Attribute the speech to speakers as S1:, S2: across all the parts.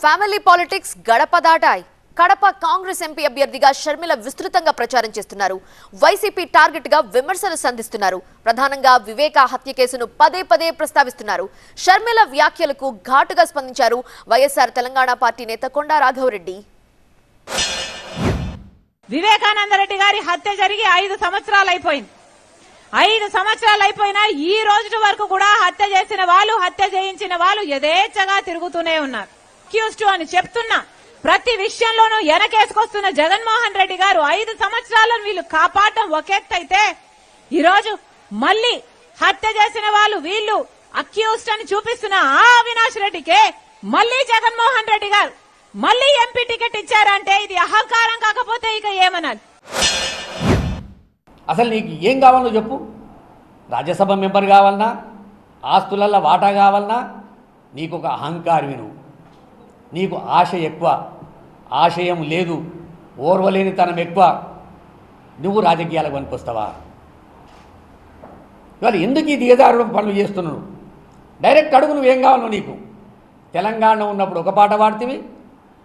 S1: Family politics గడప దాటాయి. Kadapa Congress MP అభ్యర్థిగా షర్మిల విస్తృతంగా ప్రచారం చేస్తున్నారు. వైసీపీ టార్గెట్ గా విమర్శలు సంధిస్తున్నారు. ప్రధానంగా వివేక హత్య కేసును పదే పదే ప్రస్తావిస్తున్నారు. షర్మిల వ్యాఖ్యలకు ఘాటుగా స్పందించారు వైఎస్ఆర్ తెలంగాణ పార్టీ నేత కొండా రాఘవరెడ్డి.
S2: వివేకానందరెడ్డి గారి హత్య జరిగి 5 సంవత్సరాలు అయిపోయింది. 5 సంవత్సరాలు అయిపోయినా ఈ రోజు వరకు కూడా హత్య చేసిన వాళ్ళు, హత్య చేయించిన వాళ్ళు యథేచ్ఛగా తిరుగుతూనే ఉన్నారు. అక్యూజ్డ్ అని చెప్తున్నా ప్రతి విషయంలోనూ వెనకేసుకొస్తున్న జగన్మోహన్ రెడ్డి గారు 5 సంవత్సరాలను వీళ్ళు కాపాడడం ఒక ఎత్తు అయితే, ఈ రోజు మళ్లీ హత్య చేసిన వాళ్ళు వీళ్ళు అక్యూజ్డ్ అని చూపిస్తున్న ఆ అవినాష్ రెడ్డికే మళ్లీ జగన్మోహన్ రెడ్డి గారు మళ్లీ ఎంపీ టికెట్ ఇచ్చారంటే ఇది అహంకారం కాకపోతే ఇక ఏమనాలి?
S3: అసలు నీకు ఏం కావాలో చెప్పు. రాజ్యసభ మెంబర్ కావాలన్నా, ఆస్తులల్లో వాటా కావాలన్నా, నీకు ఒక అహంకారి నువ్వు. నీకు ఆశ ఎక్కువ, ఆశయం లేదు, ఓర్వలేనితనం ఎక్కువ. నువ్వు రాజకీయాలకు పనికొస్తావా? ఇవాళ ఎందుకు ఈ దిగజారుడు పనులు చేస్తున్నావు? డైరెక్ట్ అడుగు, నువ్వేం కావాలో నీకు. తెలంగాణలో ఉన్నప్పుడు ఒక పాట పాడుతీవి,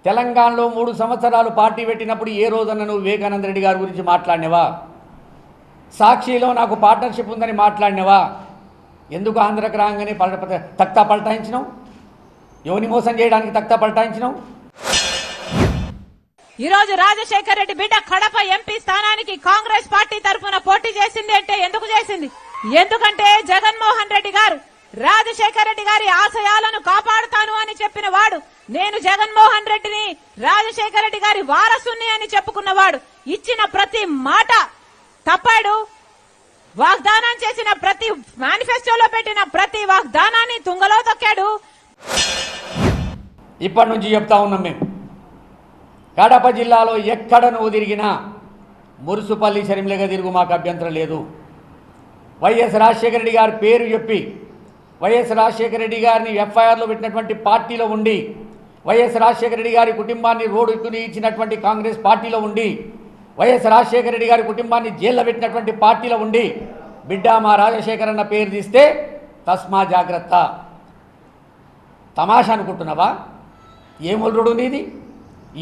S3: తెలంగాణలో 3 సంవత్సరాలు పార్టీ పెట్టినప్పుడు ఏ రోజన్నా నువ్వు వివేకానంద రెడ్డి గారి గురించి మాట్లాడినవా? సాక్షిలో నాకు పార్ట్నర్షిప్ ఉందని మాట్లాడినవా? ఎందుకు ఆంధ్రకు రాగానే తక్తా పల్టాయించినావు? ఎవరిని మోసం చేయడానికి తక్తా పల్టాయించినావు?
S2: ఈ రోజు రాజశేఖర్ రెడ్డి బిడ్డ కడప ఎంపీ స్థానానికి కాంగ్రెస్ పార్టీ తరఫున పోటీ చేసింది అంటే ఎందుకు చేసింది? ఎందుకంటే జగన్మోహన్ రెడ్డి గారు రాజశేఖర్ రెడ్డి గారి ఆశయాలను కాపాడుతాను అని చెప్పిన వాడు. నేను జగన్మోహన్ రెడ్డిని, రాజశేఖర్ రెడ్డి గారి వారసుని అని చెప్పుకున్నవాడు. ఇచ్చిన ప్రతి మాట తప్పాడు. వాగ్దానం చేసిన ప్రతి మేనిఫెస్టోలో పెట్టిన ప్రతి వాగ్దానాన్ని తుంగలో తొక్కాడు.
S3: ఇప్పటి నుంచి చెప్తా ఉన్నాం మేము, కడప జిల్లాలో ఎక్కడ నువ్వు తిరిగినా మురుసుపల్లి షర్మిలగా తిరుగు, మాకు అభ్యంతరం లేదు. వైఎస్ రాజశేఖర రెడ్డి గారి పేరు చెప్పి, వైఎస్ రాజశేఖర రెడ్డి గారిని ఎఫ్ఐఆర్లో పెట్టినటువంటి పార్టీలో ఉండి, వైఎస్ రాజశేఖర రెడ్డి గారి కుటుంబాన్ని రోడ్డుకుని ఇచ్చినటువంటి కాంగ్రెస్ పార్టీలో ఉండి, వైఎస్ రాజశేఖర రెడ్డి గారి కుటుంబాన్ని జైల్లో పెట్టినటువంటి పార్టీలో ఉండి, బిడ్డ మా రాజశేఖర్ అన్న పేరు తీస్తే తస్మా జాగ్రత్త. తమాషా అనుకుంటున్నావా? ఏం ఒల్లుడు నీది,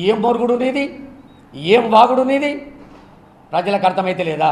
S3: ఏం మొరుగుడు నీది, ఏం వాగుడు నీది? ప్రజలకు అర్థమైతే లేదా?